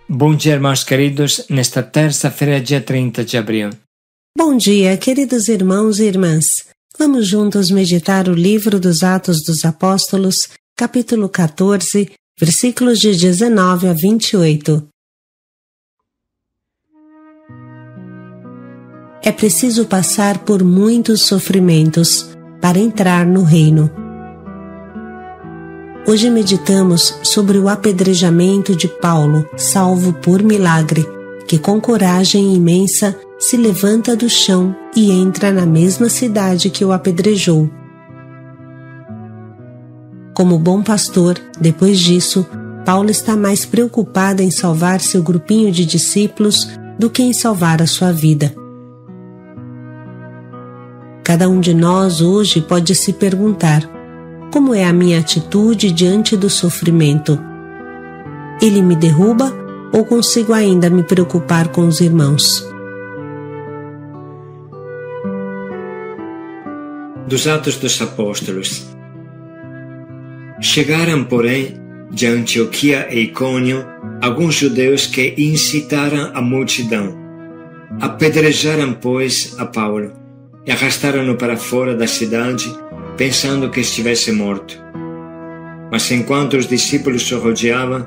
Bom dia, irmãos queridos, nesta terça-feira, dia 30 de abril. Bom dia, queridos irmãos e irmãs. Vamos juntos meditar o livro dos Atos dos Apóstolos, capítulo 14, versículos de 19 a 28. É preciso passar por muitos sofrimentos para entrar no reino. Hoje meditamos sobre o apedrejamento de Paulo, salvo por milagre, que com coragem imensa se levanta do chão e entra na mesma cidade que o apedrejou. Como bom pastor, depois disso, Paulo está mais preocupado em salvar seu grupinho de discípulos do que em salvar a sua vida. Cada um de nós hoje pode se perguntar: como é a minha atitude diante do sofrimento? Ele me derruba ou consigo ainda me preocupar com os irmãos? Dos Atos dos Apóstolos. Chegaram, porém, de Antioquia e Icônio alguns judeus que incitaram a multidão. Apedrejaram, pois, a Paulo e arrastaram-no para fora da cidade, pensando que estivesse morto. Mas enquanto os discípulos o rodeavam,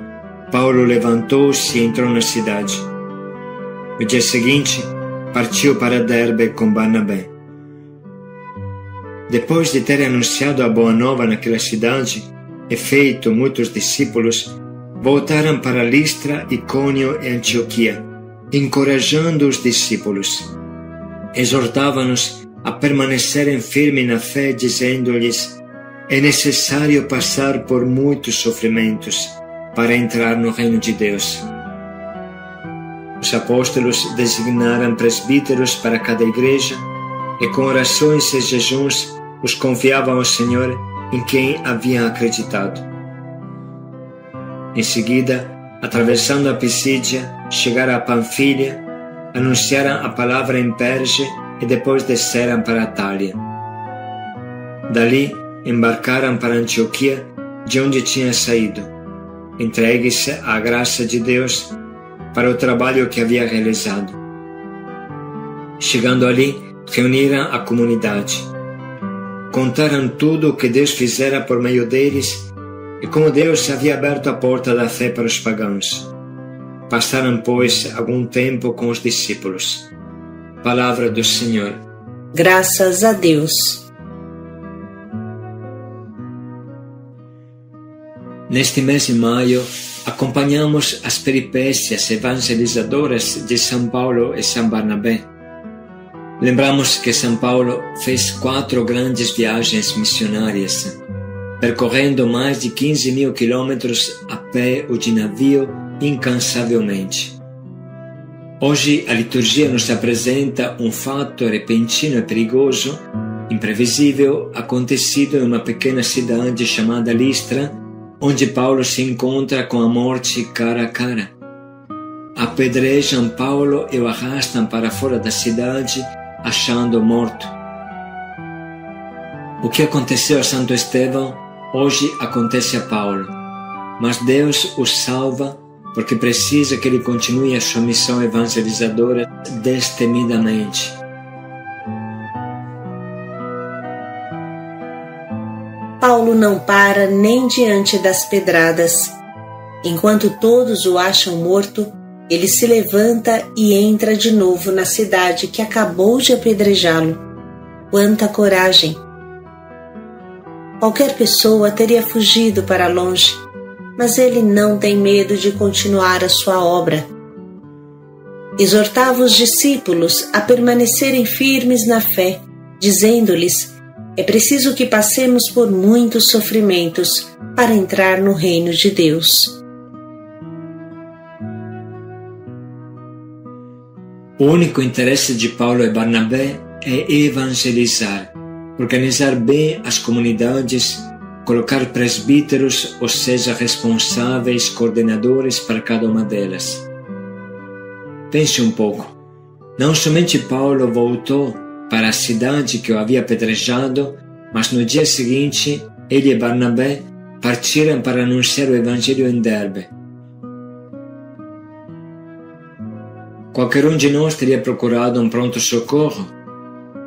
Paulo levantou-se e entrou na cidade. No dia seguinte, partiu para Derbe com Barnabé. Depois de ter anunciado a boa nova naquela cidade e feito muitos discípulos, voltaram para Listra, Icônio e Antioquia, encorajando os discípulos. Exortavam-nos a permanecerem firmes na fé, dizendo-lhes: é necessário passar por muitos sofrimentos para entrar no reino de Deus. Os apóstolos designaram presbíteros para cada igreja e com orações e jejuns os confiavam ao Senhor em quem haviam acreditado. Em seguida, atravessando a Pisídia, chegaram a Panfilha, anunciaram a palavra em Perge e depois desceram para Atália. Dali, embarcaram para Antioquia, de onde tinham saído, entregues à graça de Deus para o trabalho que havia realizado. Chegando ali, reuniram a comunidade. Contaram tudo o que Deus fizera por meio deles e como Deus havia aberto a porta da fé para os pagãos. Passaram, pois, algum tempo com os discípulos. Palavra do Senhor. Graças a Deus. Neste mês de maio, acompanhamos as peripécias evangelizadoras de São Paulo e São Barnabé. Lembramos que São Paulo fez 4 grandes viagens missionárias, percorrendo mais de 15.000 quilômetros a pé ou de navio incansavelmente. Hoje a liturgia nos apresenta um fato repentino e perigoso, imprevisível, acontecido em uma pequena cidade chamada Listra, onde Paulo se encontra com a morte cara a cara. Apedrejam Paulo e o arrastam para fora da cidade, achando-o morto. O que aconteceu a Santo Estevão, hoje acontece a Paulo, mas Deus o salva porque precisa que ele continue a sua missão evangelizadora destemidamente. Paulo não para nem diante das pedradas. Enquanto todos o acham morto, ele se levanta e entra de novo na cidade que acabou de apedrejá-lo. Quanta coragem! Qualquer pessoa teria fugido para longe, mas ele não tem medo de continuar a sua obra. Exortava os discípulos a permanecerem firmes na fé, dizendo-lhes: é preciso que passemos por muitos sofrimentos para entrar no reino de Deus. O único interesse de Paulo e Barnabé é evangelizar, organizar bem as comunidades, colocar presbíteros, ou seja, responsáveis, coordenadores para cada uma delas. Pense um pouco. Não somente Paulo voltou para a cidade que o havia apedrejado, mas no dia seguinte ele e Barnabé partiram para anunciar o Evangelho em Derbe. qualquer um de nós teria procurado um pronto-socorro.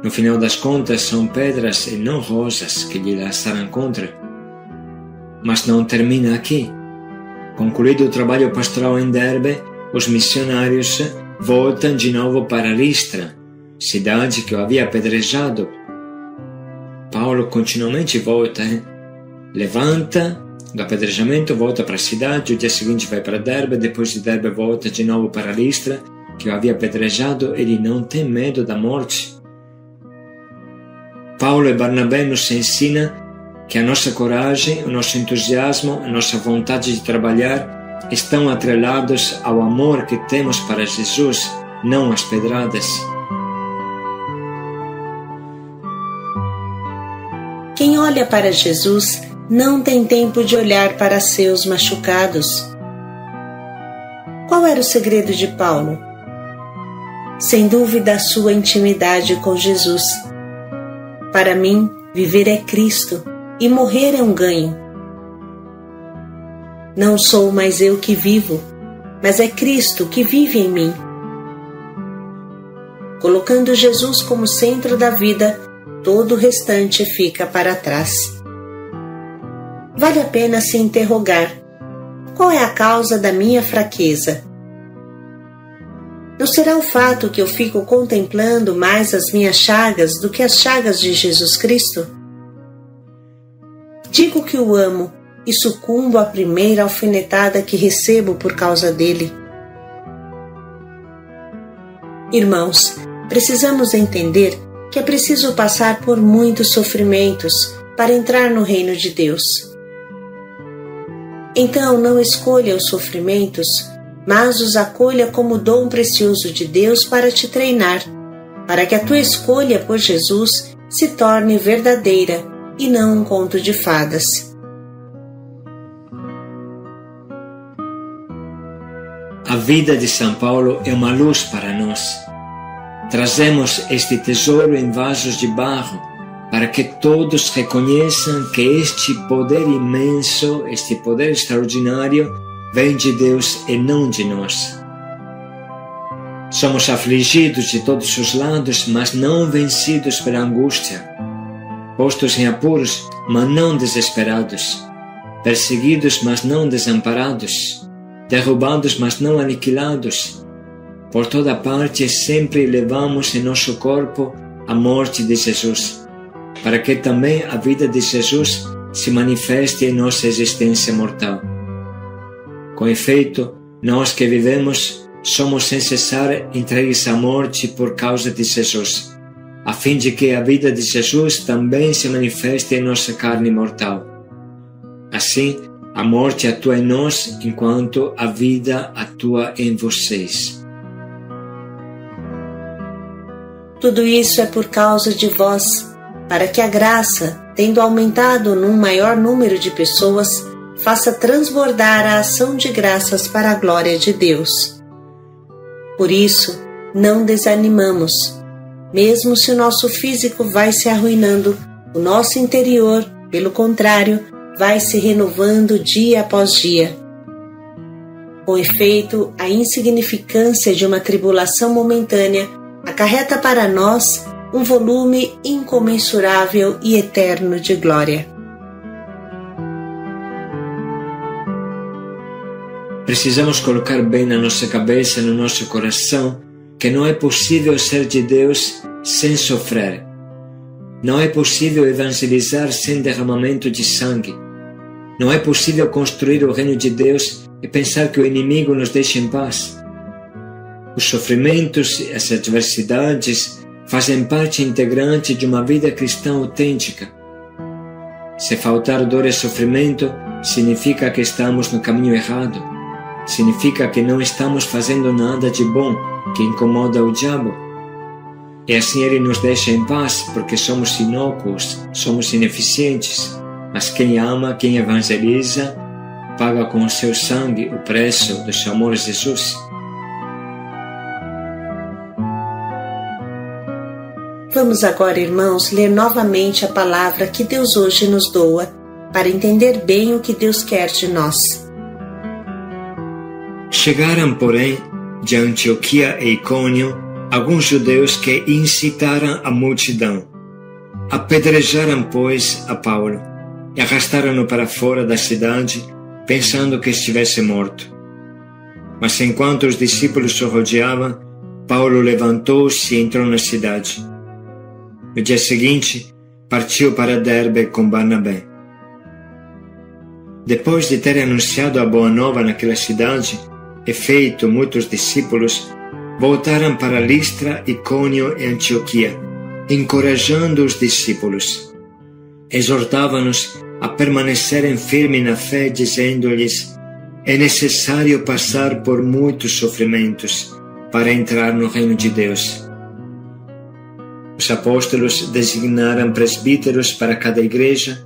No final das contas, são pedras e não rosas que lhe lançaram contra. Mas não termina aqui. Concluído o trabalho pastoral em Derbe, os missionários voltam de novo para Listra, cidade que o havia apedrejado. Paulo continuamente volta, levanta do apedrejamento, volta para a cidade, o dia seguinte vai para Derbe, depois de Derbe volta de novo para Listra, que o havia apedrejado. Ele não tem medo da morte. Paulo e Barnabé nos ensinam que a nossa coragem, o nosso entusiasmo, a nossa vontade de trabalhar estão atrelados ao amor que temos para Jesus, não às pedradas. Quem olha para Jesus não tem tempo de olhar para seus machucados. Qual era o segredo de Paulo? Sem dúvida, a sua intimidade com Jesus. Para mim, viver é Cristo e morrer é um ganho. Não sou mais eu que vivo, mas é Cristo que vive em mim. Colocando Jesus como centro da vida, todo o restante fica para trás. Vale a pena se interrogar: qual é a causa da minha fraqueza? Não será o fato que eu fico contemplando mais as minhas chagas do que as chagas de Jesus Cristo? Digo que o amo e sucumbo à primeira alfinetada que recebo por causa dele. Irmãos, precisamos entender que é preciso passar por muitos sofrimentos para entrar no reino de Deus. Então não escolha os sofrimentos, mas os acolha como dom precioso de Deus para te treinar, para que a tua escolha por Jesus se torne verdadeira e não um conto de fadas. A vida de São Paulo é uma luz para nós. Trazemos este tesouro em vasos de barro para que todos reconheçam que este poder imenso, este poder extraordinário, vem de Deus e não de nós. Somos afligidos de todos os lados, mas não vencidos pela angústia. Postos em apuros, mas não desesperados. Perseguidos, mas não desamparados. Derrubados, mas não aniquilados. Por toda parte, sempre levamos em nosso corpo a morte de Jesus, para que também a vida de Jesus se manifeste em nossa existência mortal. Com efeito, nós que vivemos somos sem cessar entregues à morte por causa de Jesus, a fim de que a vida de Jesus também se manifeste em nossa carne mortal. Assim, a morte atua em nós, enquanto a vida atua em vocês. Tudo isso é por causa de vós, para que a graça, tendo aumentado num maior número de pessoas, faça transbordar a ação de graças para a glória de Deus. Por isso, não desanimamos. Mesmo se o nosso físico vai se arruinando, o nosso interior, pelo contrário, vai se renovando dia após dia. Com efeito, a insignificância de uma tribulação momentânea acarreta para nós um volume incomensurável e eterno de glória. Precisamos colocar bem na nossa cabeça, no nosso coração, que não é possível ser de Deus sem sofrer. Não é possível evangelizar sem derramamento de sangue. Não é possível construir o reino de Deus e pensar que o inimigo nos deixa em paz. Os sofrimentos e as adversidades fazem parte integrante de uma vida cristã autêntica. Se faltar dor e sofrimento, significa que estamos no caminho errado. Significa que não estamos fazendo nada de bom que incomoda o diabo. E assim ele nos deixa em paz, porque somos inócuos, somos ineficientes. Mas quem ama, quem evangeliza, paga com o seu sangue o preço do seu amor a Jesus. Vamos agora, irmãos, ler novamente a palavra que Deus hoje nos doa, para entender bem o que Deus quer de nós. Chegaram, porém, de Antioquia e Icônio alguns judeus que incitaram a multidão. Apedrejaram, pois, a Paulo e arrastaram-no para fora da cidade, pensando que estivesse morto. Mas enquanto os discípulos o rodeavam, Paulo levantou-se e entrou na cidade. No dia seguinte, partiu para Derbe com Barnabé. Depois de ter anunciado a boa nova naquela cidade e feito muitos discípulos, voltaram para Listra, Icônio e Antioquia, encorajando os discípulos. Exortavam-nos a permanecerem firmes na fé, dizendo-lhes: é necessário passar por muitos sofrimentos para entrar no reino de Deus. Os apóstolos designaram presbíteros para cada igreja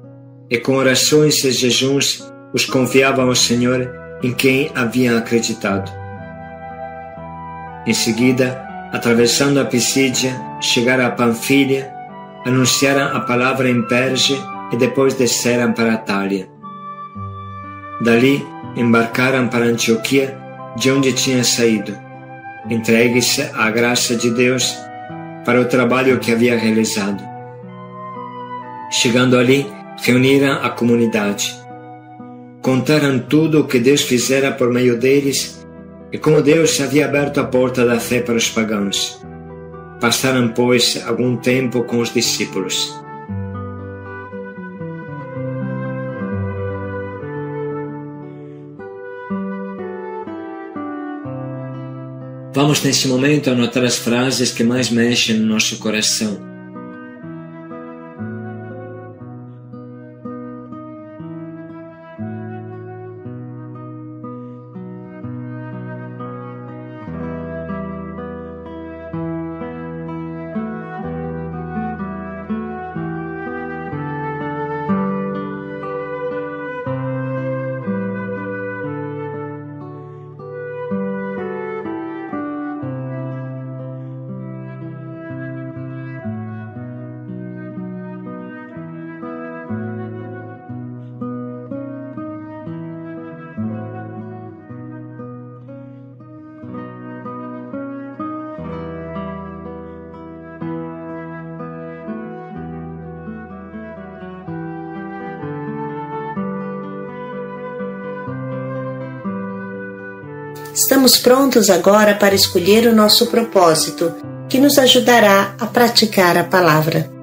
e com orações e jejuns os confiavam ao Senhor em quem haviam acreditado. Em seguida, atravessando a Pisídia, chegaram a Panfília, anunciaram a palavra em Perge e depois desceram para a Itália. Dali, embarcaram para Antioquia, de onde tinham saído, entregues à graça de Deus para o trabalho que havia realizado. Chegando ali, reuniram a comunidade. Contaram tudo o que Deus fizera por meio deles e como Deus havia aberto a porta da fé para os pagãos. Passaram, pois, algum tempo com os discípulos. Vamos nesse momento anotar as frases que mais mexem no nosso coração. Estamos prontos agora para escolher o nosso propósito, que nos ajudará a praticar a palavra.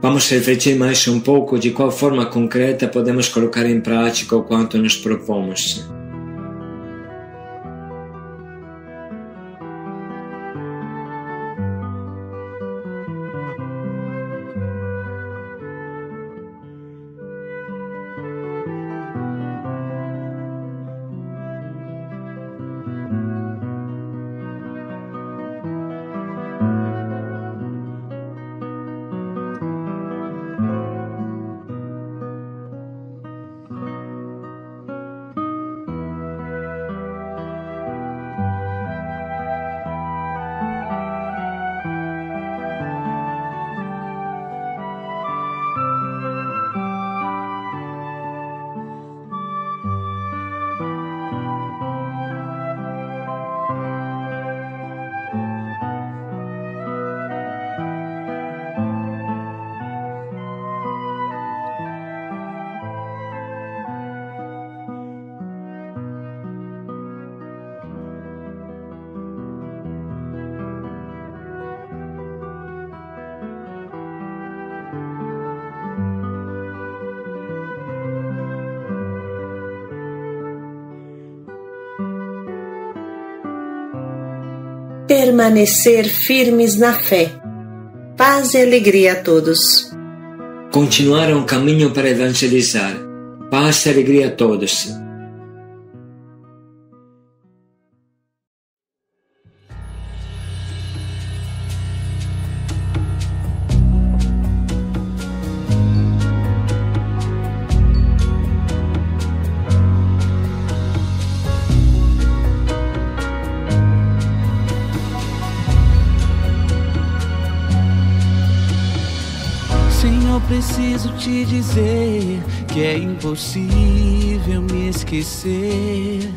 Vamos refletir mais um pouco de qual forma concreta podemos colocar em prática o quanto nos propomos. permanecer firmes na fé. Paz e alegria a todos. Continuare un cammino per evangelizzare. Paz e alegria a todos. Senhor, preciso te dizer que é impossível me esquecer,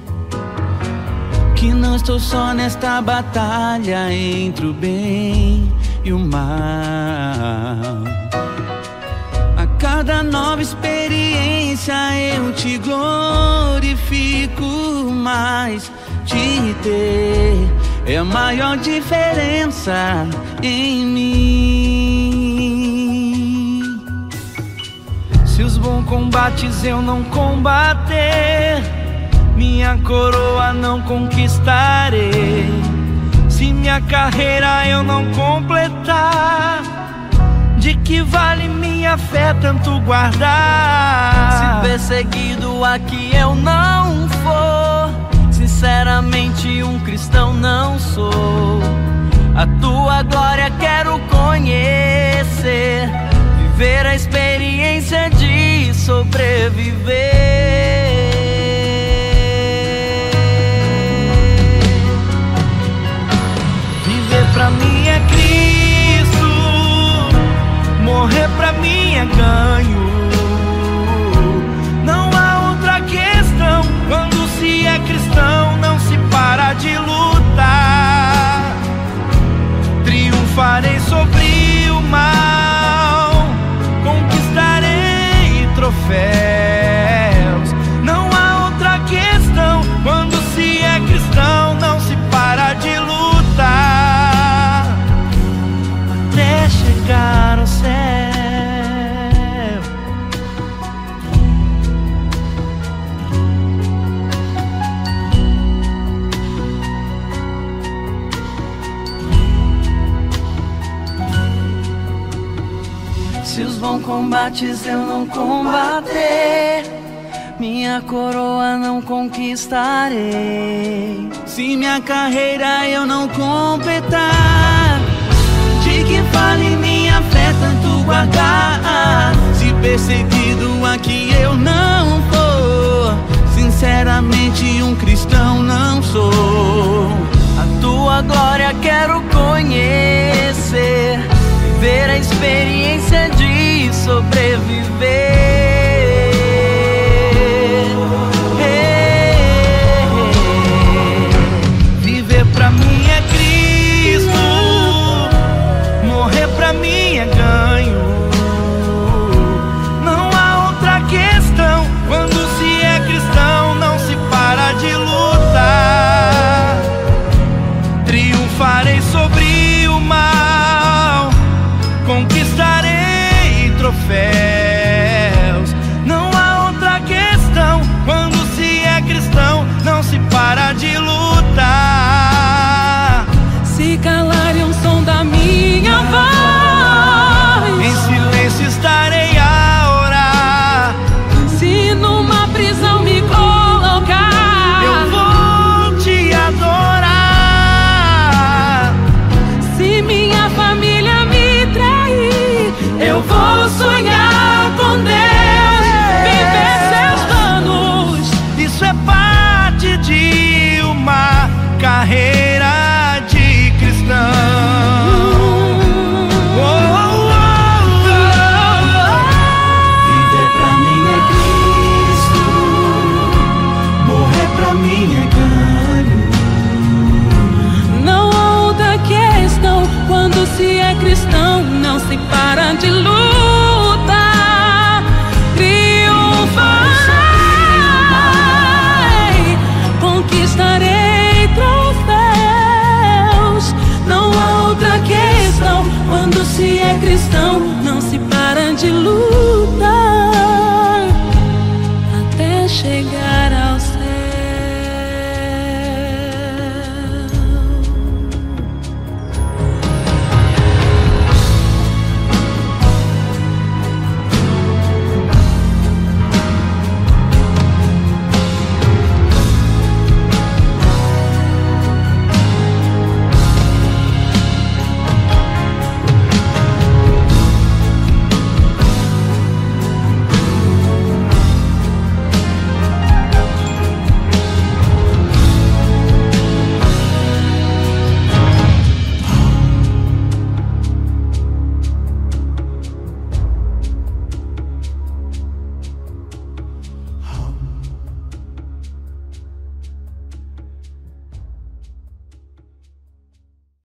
que não estou só nesta batalha entre o bem e o mal. A cada nova experiência eu te glorifico mais. Te ter é a maior diferença em mim. Se os bons combates eu não combater, minha coroa não conquistarei. Se minha carreira eu não completar, de que vale minha fé tanto guardar? Se perseguido aqui eu não for, sinceramente um cristão não sou. A tua glória quero conhecer, viver a experiência de sobreviver. Viver pra mim é Cristo, morrer pra mim é ganho. Não há outra questão, quando se é cristão não se para de lutar. Triunfarei sobre o mal, conquistarei troféus. Não há outra questão, quando se é cristão não se para de lutar, até chegar ao céu. Se os bons combates eu não combater, minha coroa não conquistarei. Se minha carreira eu não completar, de que vale minha fé tanto guardar? Se perseguido aqui eu não for, sinceramente um cristão não sou. A tua glória quero conhecer, viver a experiência de sobreviver. Viver pra mim é Cristo, morrer pra mim é ganho. Não há outra questão, quando se é cristão não se para de lutar. Triunfarei sobre o mal, conquistarei troféus. Não há outra questão, quando se é cristão não se para de lutar. Se calarem o som da minha voz, em silêncio estarei a orar. se numa prisão me colocar, Eu vou te adorar. se minha família me trair, Eu vou sonhar com Deus, viver seus planos. Isso é parte de uma carreira de cristão. Oh, oh, oh. Viver pra mim é Cristo, morrer pra mim é ganho. Não há outra questão, quando se é cristão não se para de lutar. Triunfarei, conquistarei troféus. Não há outra questão, quando se é cristão não se para de lutar.